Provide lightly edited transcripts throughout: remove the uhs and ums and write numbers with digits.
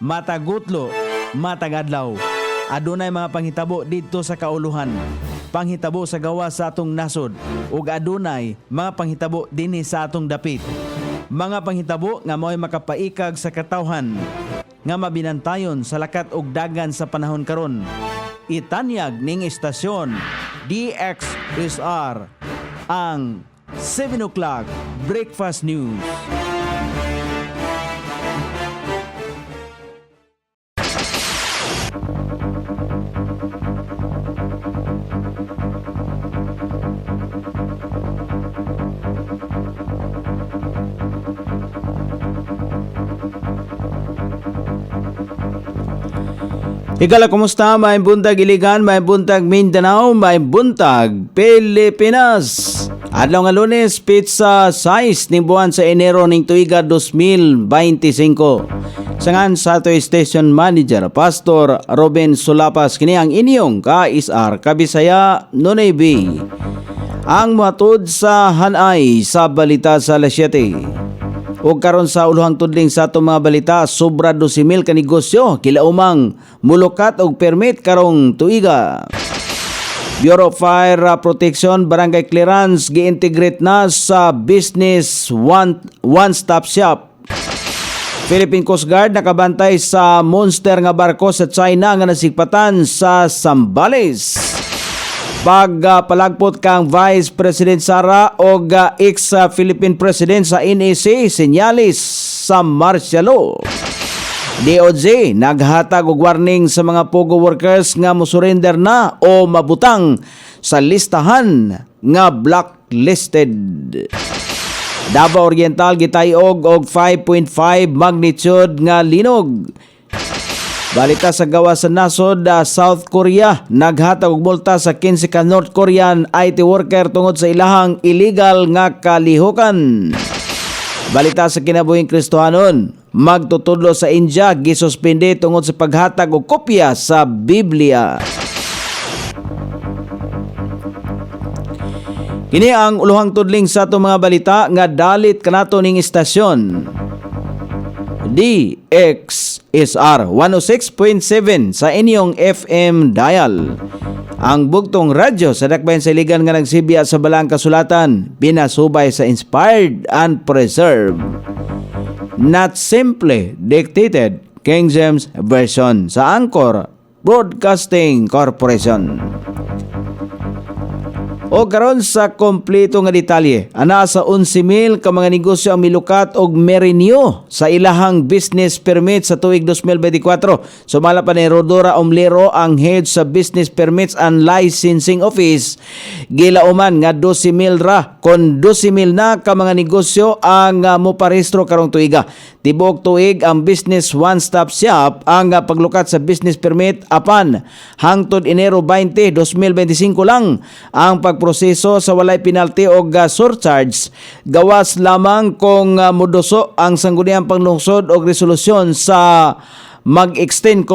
matagutlo, matagadlaw. Adunay mga panghitabo dito sa kauluhan. Panghitabo sa gawa sa atong nasod ug adunay mga panghitabo dinhi sa atong dapit. Mga panghitabo nga mo'y makapaikag sa katawhan nga mabinantayon sa lakat ug dagan sa panahon karon. Itanyag ning istasyon DXSR ang 7 o'clock Breakfast News. Higala, kumusta? May buntag Iligan, may buntag Mindanao, may buntag Pilipinas. Adlaw nga Lunes, pizza 6 ning buwan sa Enero ning tuiga 2025. Sangan sa ato station manager Pastor Robin Sulapas kini ang inyong ka-isar Kabisaya Nonay B. Ang matud sa hanay sa balita sa alas 7. O karon sa uluhang tudling sa atong mga balita, sobra 12,000 ka negosyo kilaumang mulukat og permit karong tuiga. Bureau of Fire Protection Barangay Clearance gi-integrate na sa business one-stop shop. Philippine Coast Guard nakabantay sa monster nga barko sa China nga nasigpatan sa Zambales. Pagpalagpot kang Vice President Sara o ex-Philippine President sa NEC, senyalis sa martial law. DOJ naghatag og warning sa mga POGO workers nga mosurrender na o mabutang sa listahan nga blacklisted. Davao Oriental gitayog og 5.5 magnitude nga linog. Balita sa gawa sa nasod, South Korea naghatag og multa sa 15 ka North Korean IT worker tungod sa ilahang illegal nga kalihukan. Balita sa kinabuhing Kristohanon, magtutudlo sa India gisuspende tungod sa paghatag og kopya sa Biblia. Kini ang uluhang tudling sa atong mga balita nga dalit kanato ning istasyon. DXSR 106.7 sa inyong FM dial. Ang bugtong radyo sa dakbayan sa Iligan nga nagsibya sa balang kasulatan, binasubay sa inspired and preserved. Not simply dictated, King James Version sa Anchor Broadcasting Corporation. O karon sa kompleto nga detalye, ana sa 11,000 ka mga negosyo ang milukat og merenew sa ilahang business permit sa tuig 2024. Sumala pa ni Rodora Omlero ang head sa Business Permits and Licensing Office. Gilauman nga 12,000 ra kon 12,000 na ka mga negosyo ang moparehistro karong tuiga. Tibok tuig ang Business One Stop Shop ang paglukat sa business permit apan hangtod Enero 20, 2025 lang ang pagproseso sa walay penalty o surcharge. Gawas lamang kung muduso ang sangguniang panglungsod o resolusyon sa mag-extend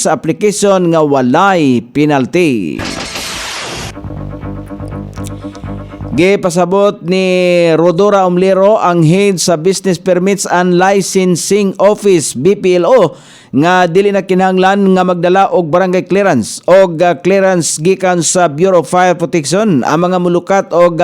sa application nga walay penalty. Gipasabot ni Rodora Omlero ang head sa Business Permits and Licensing Office BPLO nga dili na kinahanglan nga magdala og barangay clearance o clearance gikan sa Bureau of Fire Protection ang mga mulukat og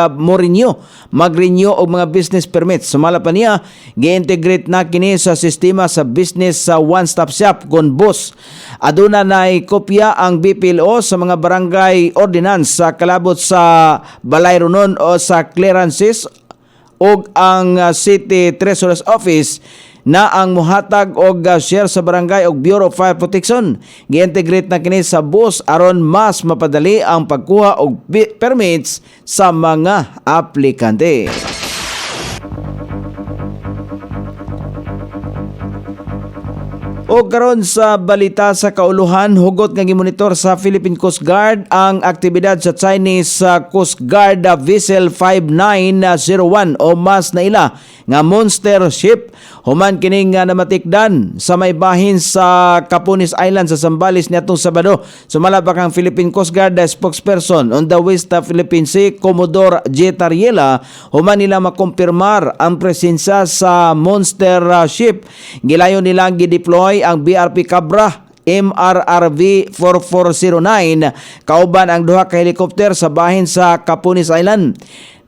mag-renew og mga business permits. Sumala pa niya, gi-integrate na kini sa sistema sa business sa one-stop shop kon bus. Aduna nay kopya ang BPLO sa mga barangay ordinance sa kalabot sa balay runon o sa clearances og ang City Treasurer's Office na ang muhatag og share sa barangay og Bureau of Fire Protection. Gi-integrate na kini sa bus aron mas mapadali ang pagkuha og permits sa mga aplikante. O karon sa balita sa kauluhan, hugot nga gimonitor sa Philippine Coast Guard ang aktibidad sa Chinese Coast Guard vessel 5901 o mas na ila nga monster ship human kining nga namatikdan sa may bahin sa Capones Island sa Zambales niadtong Sabado. Sumala pa kang Philippine Coast Guard spokesperson on the West Philippine Sea, Commodore J. Tariela, human nila makumpirmar ang presensya sa monster ship. Gilayon nilang gideploy ang BRP Cabra MRRV 4409 kauban ang duha ka helikopter sa bahin sa Capones Island.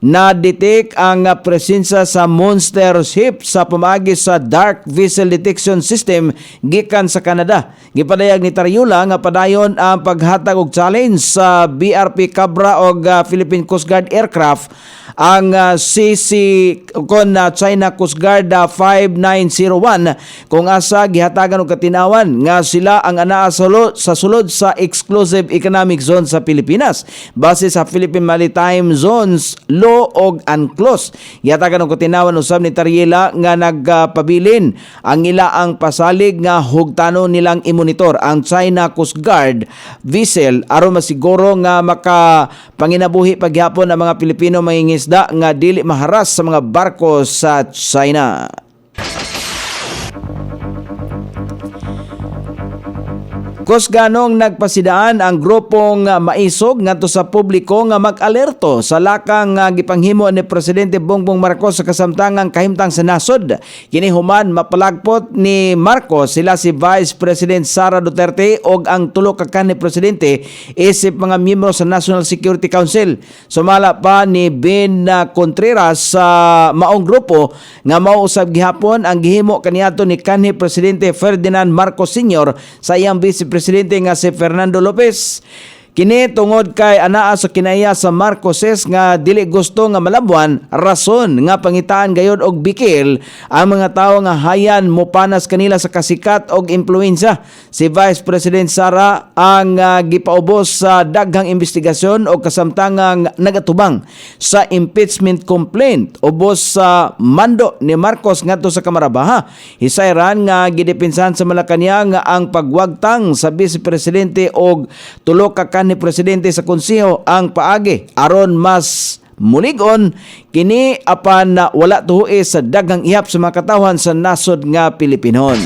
Na-detect ang presensya sa monster ship sa pamaagi sa Dark Vessel Detection System gikan sa Canada. Gipadayag ni Tariula nga padayon ang paghatag og challenge sa BRP Cabra o Philippine Coast Guard aircraft ang CC kon China Coast Guard 5901 kung asa gihatagan og katinawan nga sila ang anaa sa sulod sa Exclusive Economic Zone sa Pilipinas base sa Philippine Maritime Zones Law og UNCLOS. Gihatagan og katinawan usab ni Tariela nga nagpabilin ang ila ang pasalig nga hugtanon nilang imonitor ang China Coast Guard vessel aron masiguro nga makapanginabuhi paghapon ang mga Pilipino mangingisda nga dili maharas sa mga barko sa China. Kusganong nagpasidaan ang grupong maisog ngadto sa publiko nga mag-alerto sa lakang gipanghimo ni Presidente Bongbong Marcos sa kasamtangang kahimtang sa nasod. Kini human mapalagpot ni Marcos sila si Vice President Sara Duterte og ang tulo ka kanhi presidente isip mga miyembro sa National Security Council. Sumala pa ni Ben Contreras sa maong grupo nga mao usab gihapon ang gihimo kaniadto ni kanhi Presidente Ferdinand Marcos Sr. sa iyang Vice Presidente nga si Fernando Lopez. Kini tungod kay anaa sa kinaya sa Marcoses nga dili gusto nga malabuan rason nga pangitaan gayod og bikil ang mga tawo nga hayan mopanas kanila sa kasikat og impluwensya. Si Vice President Sara ang gipaubos sa daghang investigasyon o kasamtangang nagatubang sa impeachment complaint ubos sa mando ni Marcos ngadto sa Kamarabaha. Hisayran nga gidepinsahan sa Malacañang nga ang pagwagtang sa Vice Presidente og tulo ka ni Presidente sa Konseho ang paagi aron mas mulig-on kini apan na wala tuhoy sa daghang ihap sa mga katawhan sa nasod nga Pilipinon.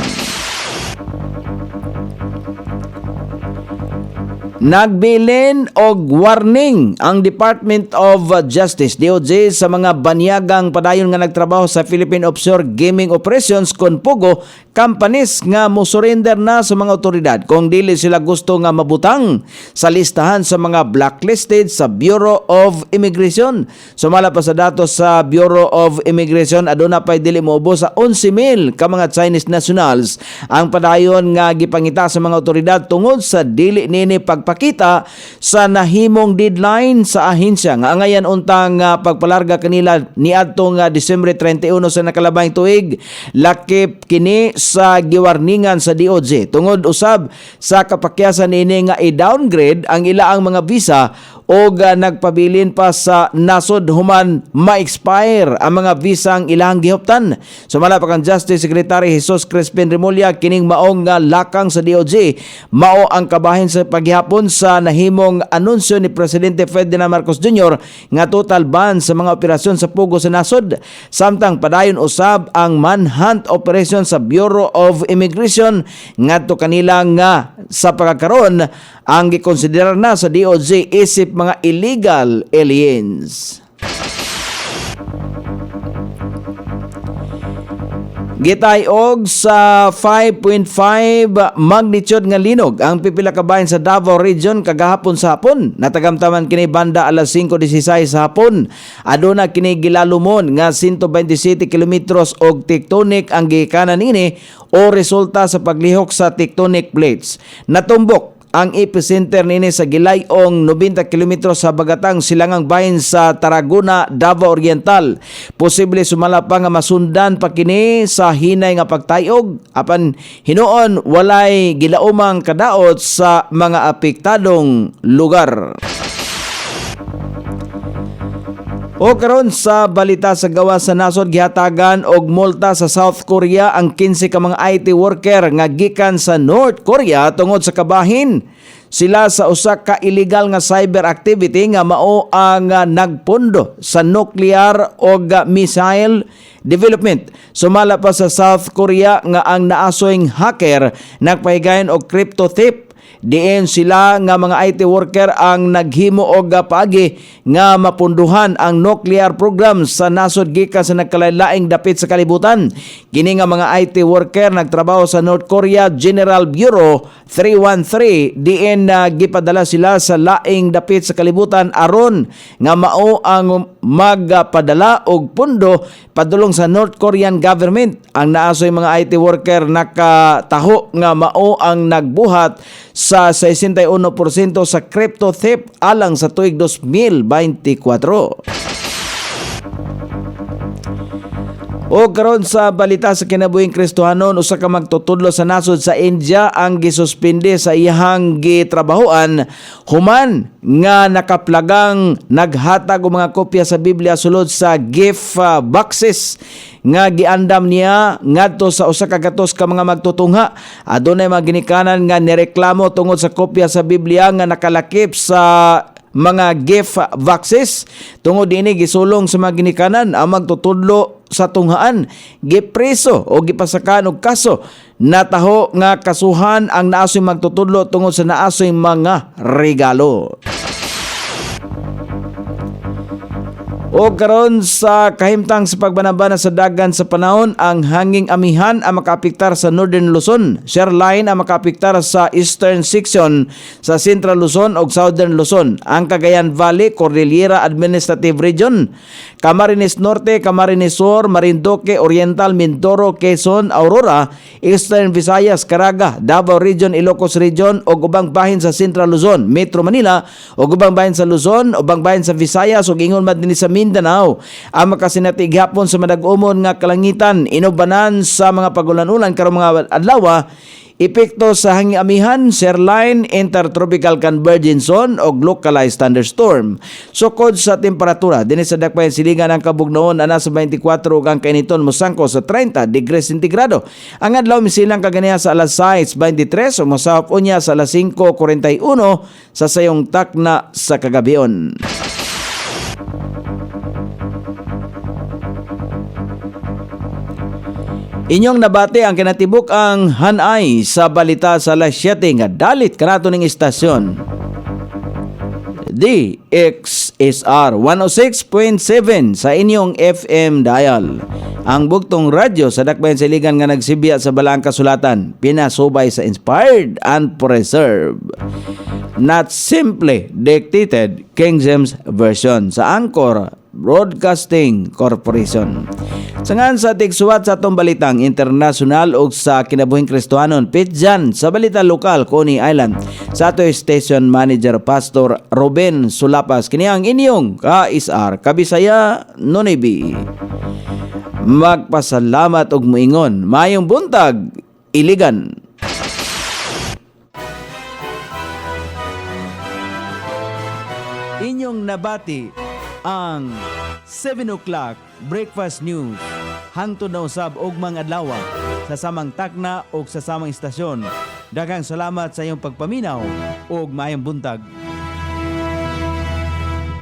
Nagbilin og warning ang Department of Justice DOJ sa mga banyagang padayon nga nagtrabaho sa Philippine Offshore Gaming Operations kon POGO companies nga mo-surrender na sa mga otoridad kung dili sila gusto nga mabutang sa listahan sa mga blacklisted sa Bureau of Immigration. Sumala pa sa datos sa Bureau of Immigration aduna pay dili moubos sa 11,000 ka mga Chinese nationals ang padayon nga gipangita sa mga otoridad tungod sa dili nini pagpakita sa nahimong deadline sa ahensya nga angayan untang pagpalarga kanila niadtong Disyembre 31 sa nakalabang tuig. Lakip kini sa giwarningan sa DOJ tungod usab sa kapakyasan ini nga i-downgrade ang ilaang mga visa o nagpabilin pa sa nasod human ma-expire ang mga visang ilang gihuptan. Sumala pa kang Justice Secretary Jesus Crispin Remulla kining maong lakang sa DOJ mao ang kabahin sa paghihapon sa nahimong anunsyo ni Presidente Ferdinand Marcos Jr. nga total ban sa mga operasyon sa pugo sa nasod. Samtang padayon usab ang manhunt operation sa Bureau of Immigration ngadto kanila nga sa pagkakaron ang gikonsiderar na sa DOJ isip mga illegal aliens. Gitayog sa 5.5 magnitude nga linog ang pipila ka bahin sa Davao Region kagahapon sa hapon. Natagamtaman kini banda alas 5:16 sa hapon. Aduna kini gilalumon nga 127 kilometros og tectonic ang gikanan ini o resulta sa paglihok sa tectonic plates. Natumbok ang epicenter nini sa gilayong 90 kilometros sa bagatang silangang bahin sa Tarragona, Davao Oriental. Posible sumala pa nga masundan pa kini sa hinay nga pagtayog apan hinuon walay gilaumang kadaot sa mga apektadong lugar. O karon sa balita sa gawas sa nasod, gihatagan og multa sa South Korea ang 15 ka mga IT worker nga gikan sa North Korea tungod sa kabahin sila sa usa ka illegal nga cyber activity nga mao ang nagpundo sa nuclear o missile development. Sumala pa sa South Korea nga ang naasoyng hacker nagpahigayon og crypto thief. Diin sila nga mga IT worker ang naghimo og paagi nga mapunduhan ang nuclear program sa nasod gikan sa nagkalain-laing dapit sa kalibutan. Kini nga mga IT worker nagtrabaho sa North Korea General Bureau 313 diin gipadala sila sa laing dapit sa kalibutan aron nga mao ang magpadala og pundo padulong sa North Korean government. Ang naasoy mga IT worker nakataho nga mao ang nagbuhat sa 61% sa crypto theft alang sa tuig 2024. O karon sa balita sa kinabuhing Kristohanon, usa ka magtutudlo sa nasod sa India ang gisuspinde sa iyang gitrabahoan human nga nakaplagang naghatag og mga kopya sa Biblia sulod sa gift boxes nga giandam niya ngadto sa usa ka gatos ka mga magtutungha. Adunay mga ginikanan nga nireklamo tungod sa kopya sa Biblia nga nakalakip sa mga gift boxes. Tungod dinhi gisulong sa mga ginikanan ang magtutudlo sa tunghaan, gipreso o gipasakan og kaso. Nataho nga kasuhan ang naasoy magtutudlo tungod sa naasoy mga regalo. O karon sa kahimtang sa pagbanabana sa dagan sa panahon, ang hanging amihan ang makaapektar sa Northern Luzon, shoreline ang makaapektar sa Eastern Section sa Central Luzon ug Southern Luzon, ang Cagayan Valley, Cordillera Administrative Region, Camarines Norte, Camarines Sur, Marinduque, Oriental, Mindoro, Quezon, Aurora, Eastern Visayas, Caraga, Davao Region, Ilocos Region ug ubang bahin sa Central Luzon, Metro Manila ug ubang bahin sa Luzon, ubang bahin sa Visayas ug ingon man dinhi sa Mindanao. Ang makasinati gihapon sa madag-umon nga kalangitan, inubanan sa mga pagulan-ulan karong mga adlaw, epekto sa hanging amihan, shoreline, intertropical convergence zone o localized thunderstorm. Sukod sa temperatura, dinhi sa dakbayan silingan ang kabugnaon ana sa 24 ug ang kainiton mosangko sa 30 degrees sentigrado. Ang adlaw misilang kaganiya sa alas 6:23 ug mosahop unya sa alas 5:41 sa sayong takna sa kagabion. Inyong nabati ang kinatibuk ang hanay sa balita sa alas 7 nga dalit kanato ning istasyon. DXSR 106.7 sa inyong FM dial. Ang bugtong radyo sa dakbayan siligan nga nagsibya sa balaang kasulatan, pinasubay sa inspired and preserved, not simply dictated King James Version sa Anchor Broadcasting Corporation. Sangan sa tigsuwat sa atong balitang internasyonal o sa kinabuhing Kristohanon, pitjan sa balita lokal, Coney Island, sa ato station manager Pastor Ruben Sulapas, kini ang inyong ka-isar Kabisaya Nonibi. Magpasalamat og muingon, mayong buntag, Iligan. Inyong nabati ang 7 o'clock breakfast news hangtod na usab og mga adlaw sa samang takna o sa samang istasyon. Daghang salamat sa iyong pagpaminaw ug maayong buntag.